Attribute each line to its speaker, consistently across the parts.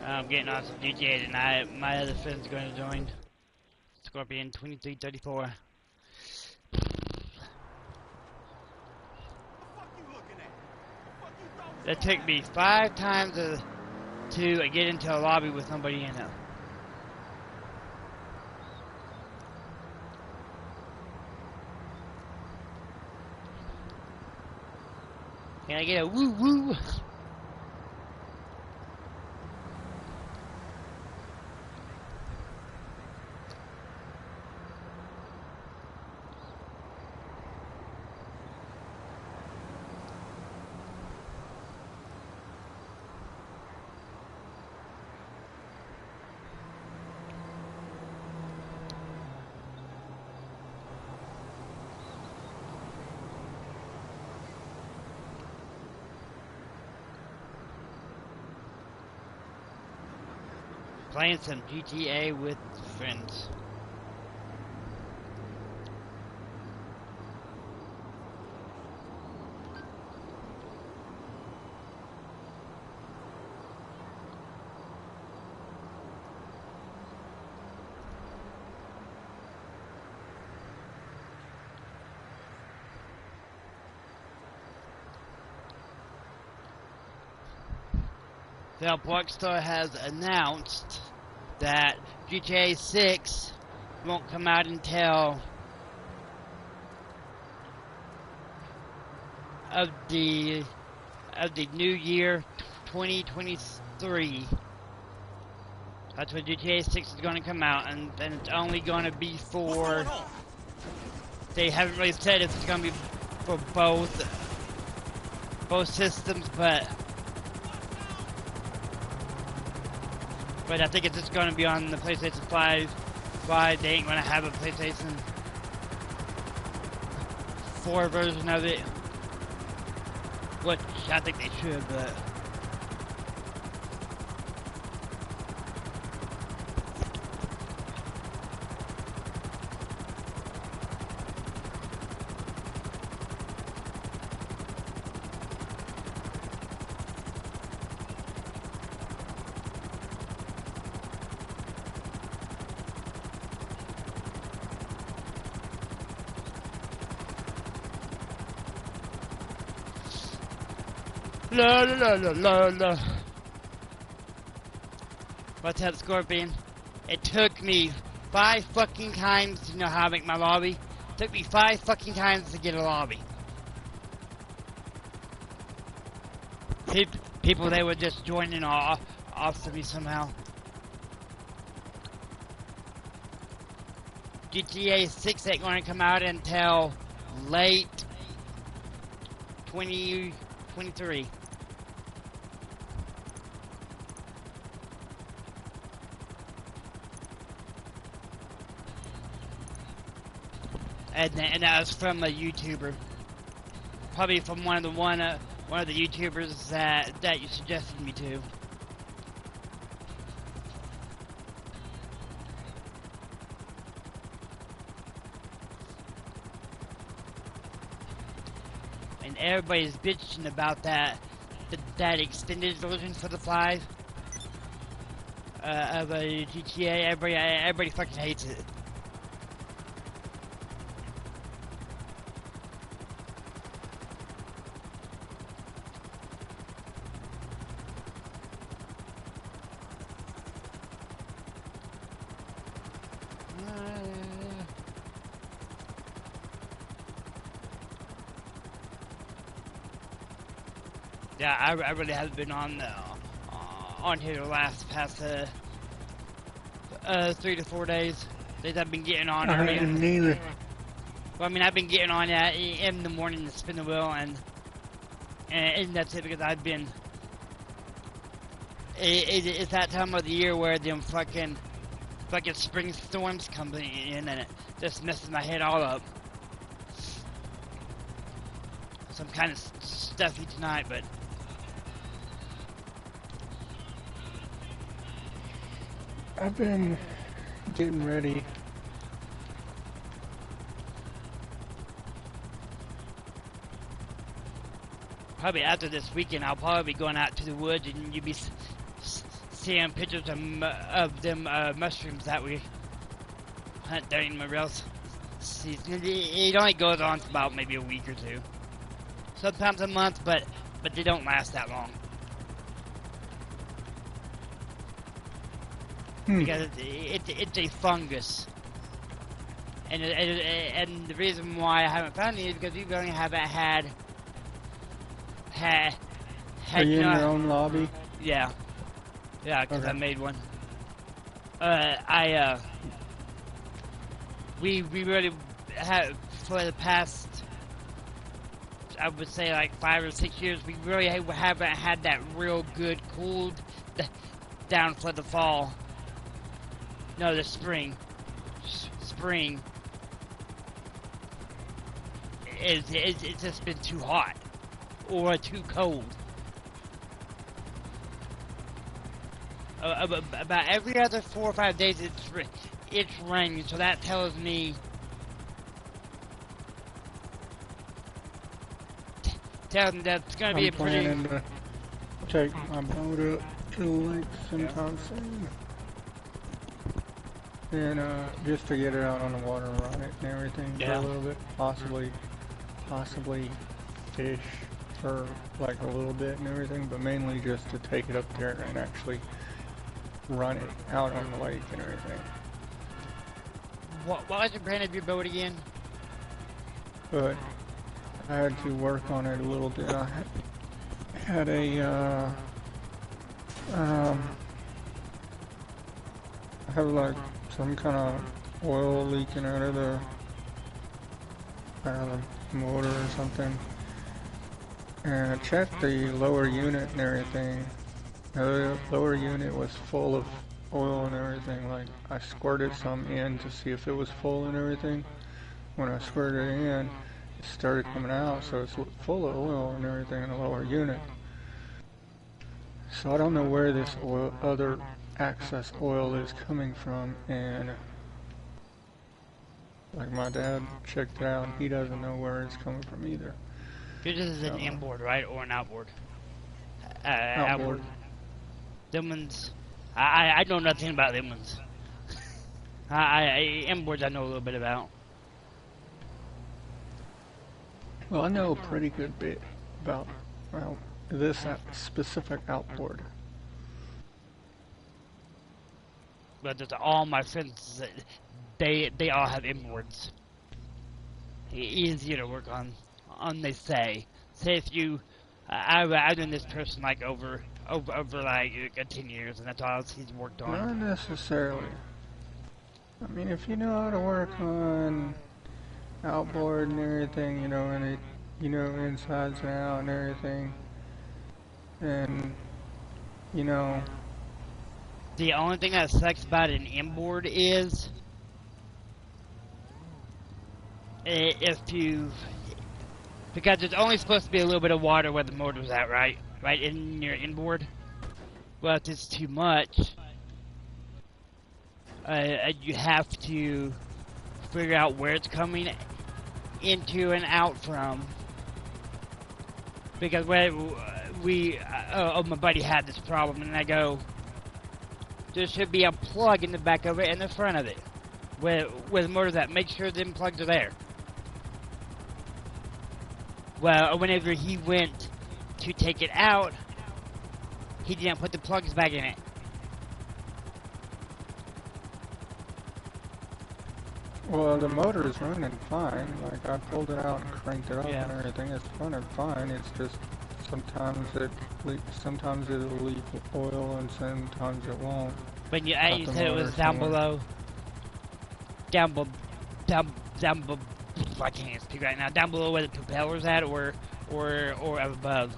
Speaker 1: I'm getting off some GTA tonight. My other friend's going to join. Scorpion 2334. That took me 5 times to get into a lobby with somebody in it. Can I get a woo woo? Playing some GTA with friends. The Rockstar has announced that GTA 6 won't come out until of the new year 2023. That's when GTA 6 is going to come out, and then it's only going to be for. They haven't really said if it's going to be for both systems, but I think it's just going to be on the PlayStation 5. They ain't going to have a PlayStation 4 version of it, which I think they should, but la. What's up, Scorpion? It took me 5 fucking times to know how to make my lobby. It took me 5 fucking times to get a lobby. People, they were just joining off of me somehow. GTA 6 ain't going to come out until late 2023. And that was from a YouTuber, probably from one of the YouTubers that you suggested me to. And everybody's bitching about that extended version for the 5 of a GTA. Everybody fucking hates it. Yeah, I really haven't been on here the past 3 to 4 days. I've been getting on.
Speaker 2: Neither.
Speaker 1: Well, I mean, I've been getting on in the morning to spin the wheel, and that's it, because I've been. It's that time of the year where them fucking spring storms come in, and it just messes my head all up. So I'm kind of stuffy tonight, but.
Speaker 2: I've been getting ready.
Speaker 1: Probably after this weekend, I'll probably be going out to the woods, and you'll be seeing pictures of them mushrooms that we hunt during Morel's season. It only goes on for about maybe a week or two. Sometimes a month, but they don't last that long. Because it's a fungus. And the reason why I haven't found any is because we really haven't had
Speaker 2: Are you in your own lobby?
Speaker 1: Yeah. Yeah, because
Speaker 2: Okay.
Speaker 1: I made one. We really have, for the past, I would say like 5 or 6 years, we really haven't had that real good cool down for the fall. No, the spring. Spring. It's just been too hot. Or too cold. About every other 4 or 5 days it's raining, so that tells me that it's gonna be a pretty.
Speaker 2: I'm planning to take my boat up to the lake sometime soon. And just to get it out on the water and run it and everything for a little bit. Possibly fish for like a little bit and everything, but mainly just to take it up there and actually run it out on the lake and everything.
Speaker 1: What was the brand of your boat again?
Speaker 2: But I had to work on it a little bit. I had a I have like some kind of oil leaking out of the motor or something. And I checked the lower unit and everything. The lower unit was full of oil and everything. Like, I squirted some in to see if it was full and everything. When I squirted it in, it started coming out, so it's full of oil and everything in the lower unit. So I don't know where this other excess oil is coming from, and like my dad checked it out, and he doesn't know where it's coming from either.
Speaker 1: This is an inboard, right, or an outboard?
Speaker 2: Outboard.
Speaker 1: Them ones, I know nothing about them ones. Inboards I know a little bit about.
Speaker 2: Well, I know a pretty good bit about this specific outboard.
Speaker 1: But just all my friends, they all have inboards. Easier to work on they say. Say if you, I've known this person like over like 10 years, and that's all he's worked on.
Speaker 2: Not necessarily. I mean, if you know how to work on outboard and everything, you know, and it, you know, insides and out and everything, and you know.
Speaker 1: The only thing that sucks about an inboard is if you, because it's only supposed to be a little bit of water where the motor's at, right? Right in your inboard. Well, if it's too much, you have to figure out where it's coming into and out from. Because my buddy had this problem, and I go, there should be a plug in the back of it and the front of it, where the motor's at. Make sure them plugs are there. Well, whenever he went to take it out, he didn't put the plugs back in it.
Speaker 2: Well, the motor is running fine. Like, I pulled it out and cranked it up and everything. It's running fine. It's just sometimes it'll leak oil and sometimes it won't.
Speaker 1: When you said it was down below. Down below. I can't speak right now. Down below where the propeller's at, or above.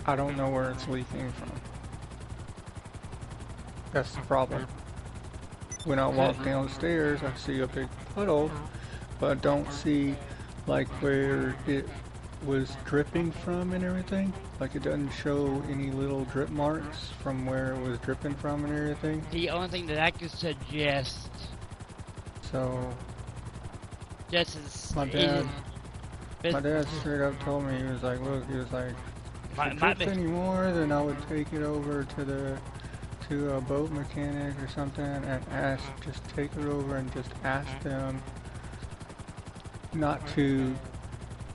Speaker 2: I don't know where it's leaking from. That's the problem. When I walk downstairs, I see a big puddle, but I don't see like where it was dripping from and everything. Like, it doesn't show any little drip marks from where it was dripping from and everything.
Speaker 1: The only thing that I could suggest.
Speaker 2: So,
Speaker 1: just is
Speaker 2: my dad straight up told me, he was like, look, he was like, if it drips anymore, then I would take it over to the to a boat mechanic or something and just take it over and just ask them not to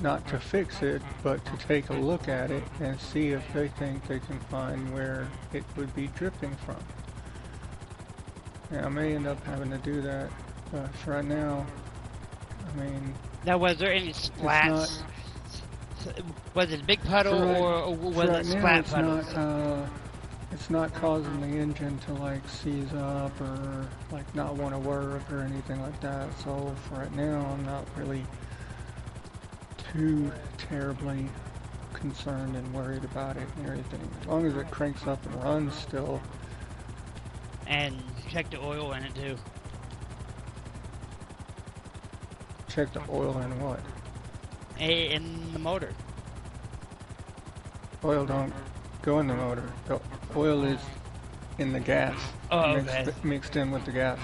Speaker 2: not to fix it, but to take a look at it and see if they think they can find where it would be dripping from. Yeah, I may end up having to do that, but for right now, I mean,
Speaker 1: Now, was there any
Speaker 2: it's not,
Speaker 1: splats? Was it a big puddle or
Speaker 2: for
Speaker 1: was
Speaker 2: right
Speaker 1: it
Speaker 2: now,
Speaker 1: splat puddles?
Speaker 2: it's not causing the engine to like seize up or like not want to work or anything like that. So for right now, I'm not really too terribly concerned and worried about it and everything. As long as it cranks up and runs still.
Speaker 1: And check the oil in it too.
Speaker 2: Check the oil in what?
Speaker 1: In the motor.
Speaker 2: Oil don't go in the motor. The oil is in the gas.
Speaker 1: Oh, okay.
Speaker 2: Mixed in with the gas.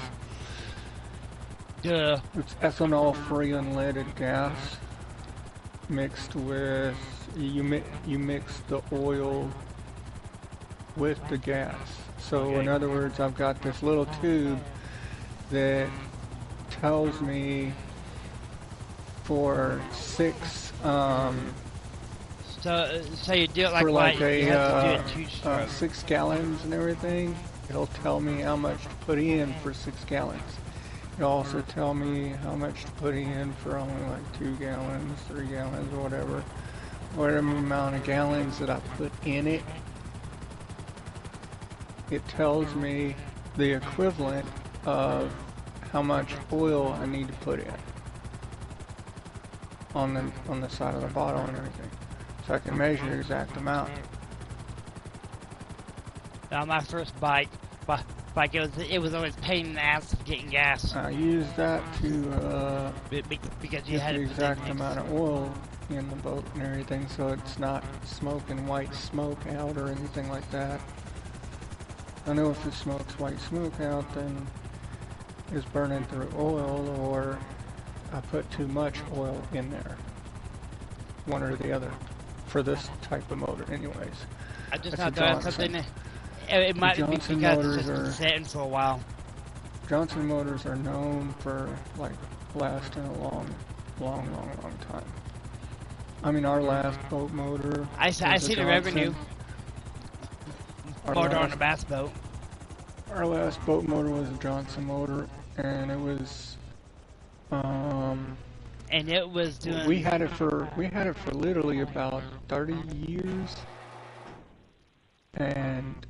Speaker 1: Duh.
Speaker 2: It's ethanol-free unleaded gas mixed with you mix the oil with the gas. So
Speaker 1: Okay.
Speaker 2: in other words, I've got this little tube that tells me for
Speaker 1: So you do it like
Speaker 2: for like
Speaker 1: what? You have to do it 2
Speaker 2: a
Speaker 1: strokes.
Speaker 2: 6 gallons and everything. It'll tell me how much to put in for 6 gallons. It'll also tell me how much to put in for only like 2 gallons, 3 gallons, or whatever amount of gallons that I put in it. It tells me the equivalent of how much oil I need to put in on the side of the bottle and everything, so I can measure the exact amount.
Speaker 1: On my first bike, it was always pain in the ass getting gas.
Speaker 2: I use that to
Speaker 1: Because you
Speaker 2: get
Speaker 1: had
Speaker 2: the
Speaker 1: to put
Speaker 2: exact
Speaker 1: that
Speaker 2: amount
Speaker 1: mix.
Speaker 2: of oil in the boat and everything, so it's not smoking white smoke out or anything like that. I know if it smokes white smoke out, then it's burning through oil, or I put too much oil in there. One or the other. For this type of motor, anyways.
Speaker 1: I just
Speaker 2: That's a
Speaker 1: thought that was
Speaker 2: Johnson.
Speaker 1: something. It might be
Speaker 2: Johnson
Speaker 1: because
Speaker 2: motors
Speaker 1: it's just been
Speaker 2: are
Speaker 1: sitting for a while.
Speaker 2: Johnson motors are known for like lasting a long time. I mean, our last boat motor
Speaker 1: I
Speaker 2: was a
Speaker 1: see the
Speaker 2: Johnson.
Speaker 1: revenue
Speaker 2: Our
Speaker 1: motor on
Speaker 2: last,
Speaker 1: a bass boat.
Speaker 2: our last boat motor was a Johnson motor, and it was
Speaker 1: And it was
Speaker 2: we
Speaker 1: doing.
Speaker 2: had it for literally about 30 years, and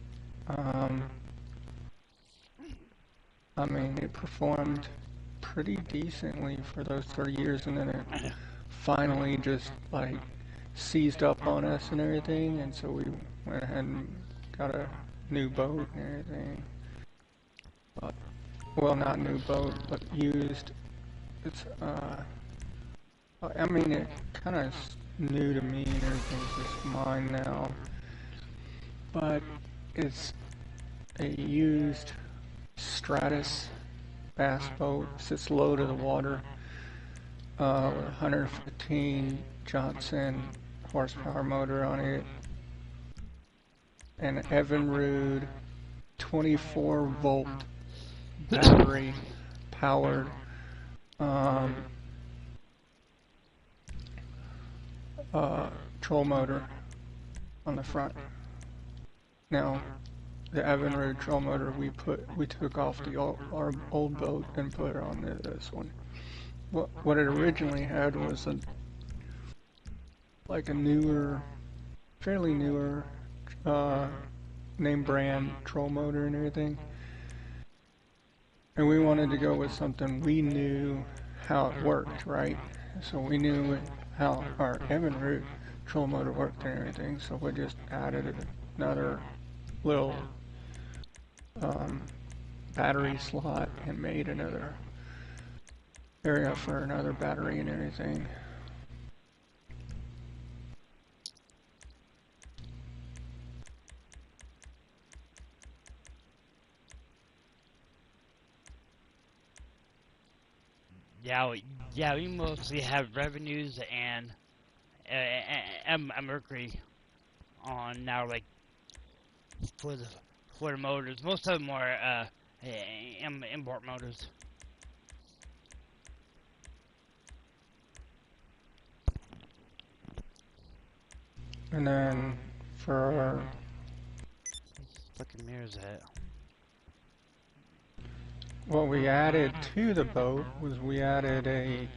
Speaker 2: I mean, it performed pretty decently for those 30 years, and then it finally just like seized up on us and everything, and so we went ahead and got a new boat and everything. But, well, not new boat, but used. It's I mean, it kind of new to me and everything's just mine now, but it's a used Stratus bass boat. Sits low to the water. 115 Johnson horsepower motor on it. An Evinrude 24 volt battery powered troll motor on the front. Now, the Evinrude troll motor we took off our old boat and put it on this one. What it originally had was like a fairly newer name brand troll motor and everything. And we wanted to go with something we knew how it worked, right? So we knew how our Evinrude troll motor worked and everything, so we just added another little battery slot and made another area for another battery and everything.
Speaker 1: We mostly have revenues and a Mercury on now, like for the for the motors. Most of them are import motors.
Speaker 2: And then for our
Speaker 1: Fucking mirrors at.
Speaker 2: what we added to the boat was we added a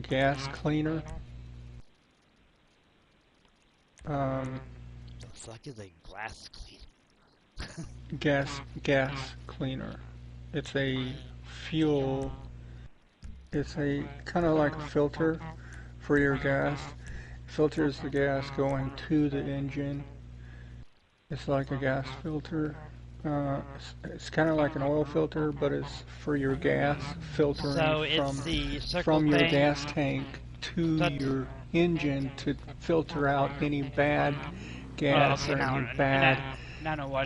Speaker 2: gas cleaner.
Speaker 1: The fuck is a glass clean?
Speaker 2: Gas cleaner. It's a fuel. It's a kind of like a filter for your gas. Filters the gas going to the engine. It's like a gas filter. It's kind of like an oil filter, but it's for your gas, filtering
Speaker 1: So it's the circle
Speaker 2: from your
Speaker 1: thing.
Speaker 2: gas tank to your engine to filter out any bad gas or any bad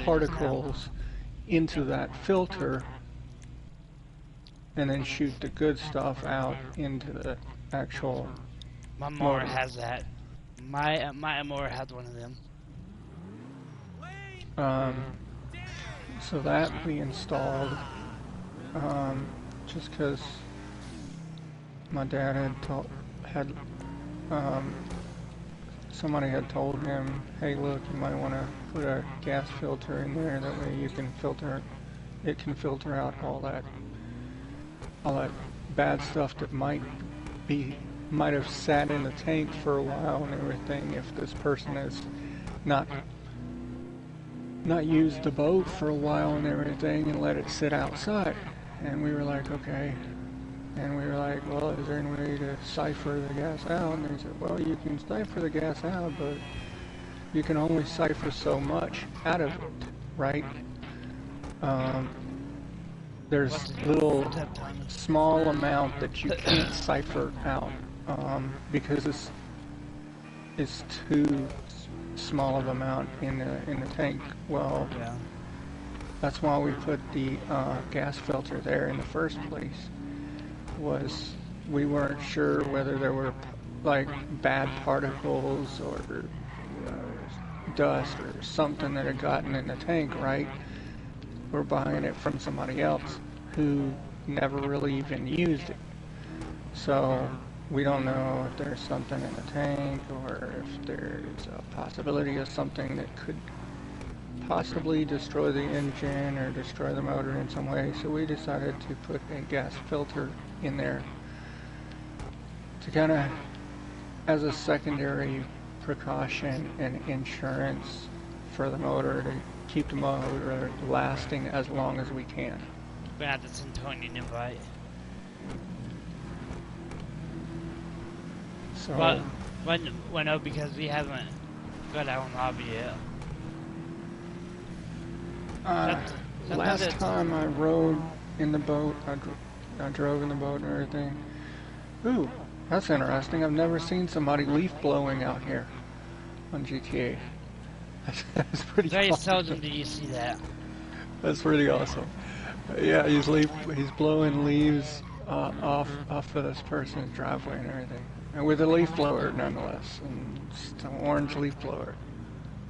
Speaker 2: particles into that filter, and then shoot the good stuff out into the actual
Speaker 1: My mower
Speaker 2: motor.
Speaker 1: has that. My mower has one of them.
Speaker 2: So that we installed just because my dad had somebody had told him, hey, look, you might want to put a gas filter in there. That way you can filter it can filter out all that bad stuff that might have sat in the tank for a while and everything. If this person has not used the boat for a while and everything and let it sit outside. And we were like, okay. And we were like, well, is there any way to cipher the gas out? And they said, well, you can cipher the gas out, but you can only cipher so much out of it, right? There's little small amount that you can't cipher out because it's too small of amount in the tank. Well,
Speaker 1: Yeah.
Speaker 2: that's why we put the gas filter there in the first place. Was we weren't sure whether there were like bad particles or dust or something that had gotten in the tank, right? We're buying it from somebody else who never really even used it. So we don't know if there's something in the tank or if there's a possibility of something that could possibly destroy the engine or destroy the motor in some way. So we decided to put a gas filter in there to kind of as a secondary precaution and insurance for the motor to keep the motor lasting as long as we can.
Speaker 1: We have to send Tony an invite.
Speaker 2: So,
Speaker 1: Well, no, because we haven't got out on lobby yet.
Speaker 2: last time I rode in the boat, I drove in the boat and everything. Ooh, that's interesting. I've never seen somebody leaf blowing out here on GTA. That's pretty
Speaker 1: Very
Speaker 2: awesome.
Speaker 1: seldom do you see that.
Speaker 2: That's pretty awesome. Yeah, he's blowing leaves off of this person's driveway and everything. And with a leaf blower, nonetheless. And it's an orange leaf blower.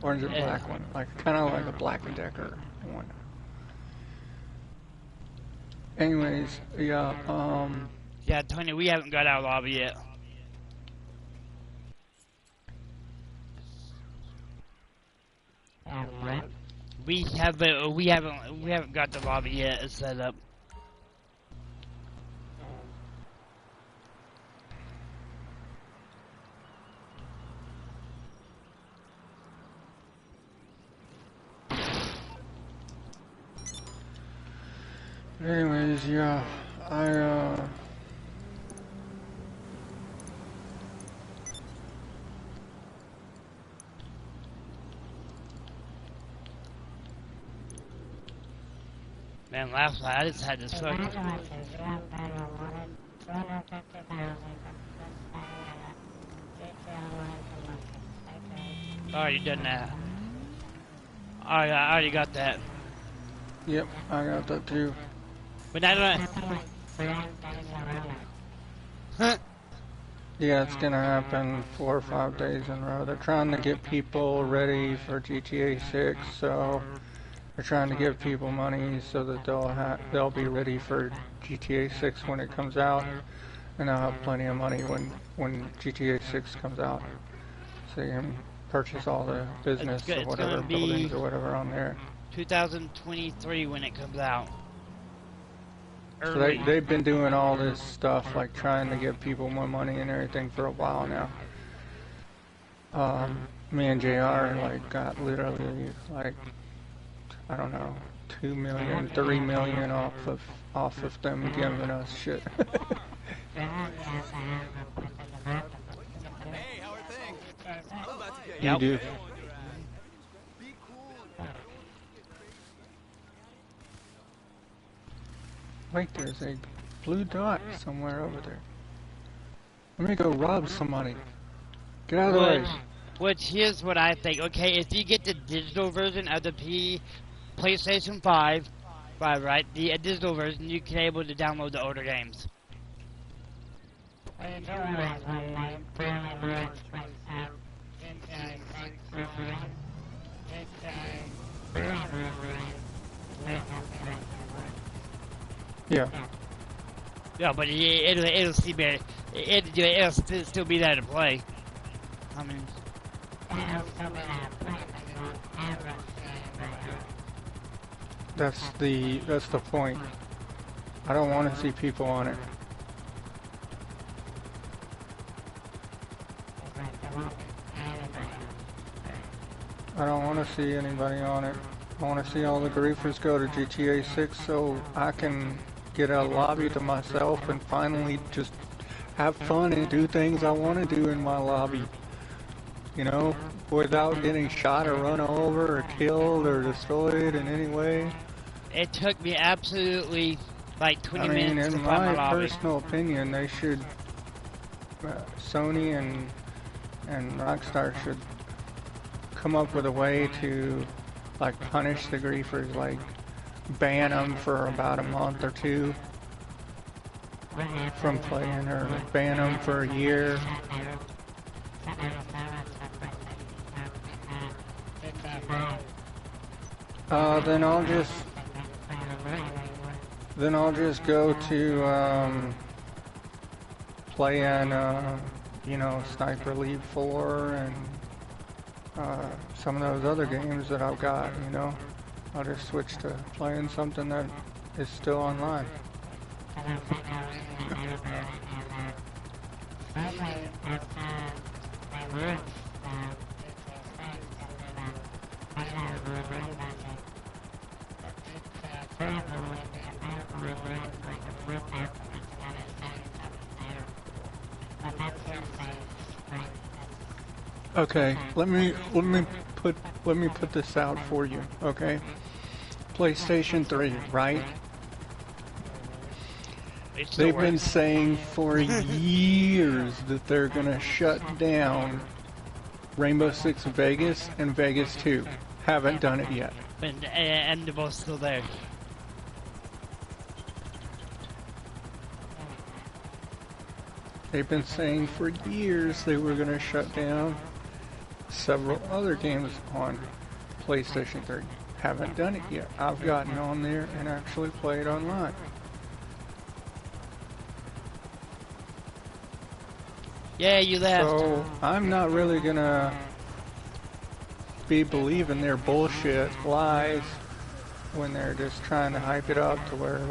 Speaker 2: Orange and black one. Kind of like a Black & Decker one. Anyways, yeah,
Speaker 1: Yeah, Tony, we haven't got out of lobby yet. We haven't got the lobby yet. It's set up.
Speaker 2: anyways, yeah,
Speaker 1: Man, last night I just had this fucking. Already done that. I already got that.
Speaker 2: yep, I got that too.
Speaker 1: But I don't. Huh?
Speaker 2: Yeah, it's gonna happen 4 or 5 days in a row. They're trying to get people ready for GTA 6, so they're trying to give people money so that they'll be ready for GTA 6 when it comes out, and they'll have plenty of money when GTA 6 comes out, so you can purchase all the business or
Speaker 1: It's gonna
Speaker 2: whatever
Speaker 1: be
Speaker 2: buildings or whatever on there.
Speaker 1: 2023 when it comes out.
Speaker 2: So
Speaker 1: Early.
Speaker 2: they've been doing all this stuff, like trying to give people more money and everything for a while now. Me and JR like got literally like, I don't know, 2 million, 3 million off of them giving us shit. You
Speaker 1: Yep.
Speaker 2: do. Wait, there's a blue dot somewhere over there. Let me go rob somebody. Get out of the way.
Speaker 1: Which here's what I think. Okay, if you get the digital version of the PlayStation 5, right, the digital version, you can able to download the older games.
Speaker 2: Yeah.
Speaker 1: Yeah, but it'll still be it'll still be there to play. I mean,
Speaker 2: That's the point. I don't want to see people on it. I don't want to see anybody on it. I want to see all the griefers go to GTA 6 so I can get a lobby to myself and finally just have fun and do things I want to do in my lobby. You know, without getting shot or run over or killed or destroyed in any way.
Speaker 1: it took me absolutely like 20 minutes to
Speaker 2: In
Speaker 1: find my
Speaker 2: my
Speaker 1: lobby.
Speaker 2: personal opinion, they should, Sony and Rockstar should come up with a way to, like, punish the griefers, like, ban them for about a month or two from playing, or ban them for a year. Then I'll just go to playing you know, Sniper Elite 4 and some of those other games that I've got. You know, I'll just switch to playing something that is still online. Okay, let me put this out for you. Okay, PlayStation 3, right? They've been saying for years that they're gonna shut down Rainbow Six Vegas and Vegas 2. Haven't done it yet.
Speaker 1: And they're both still there.
Speaker 2: They've been saying for years they were gonna shut down several other games on PlayStation 3. Haven't done it yet. I've gotten on there and actually played online.
Speaker 1: Yeah, you left.
Speaker 2: So I'm not really gonna be believing their bullshit lies when they're just trying to hype it up to where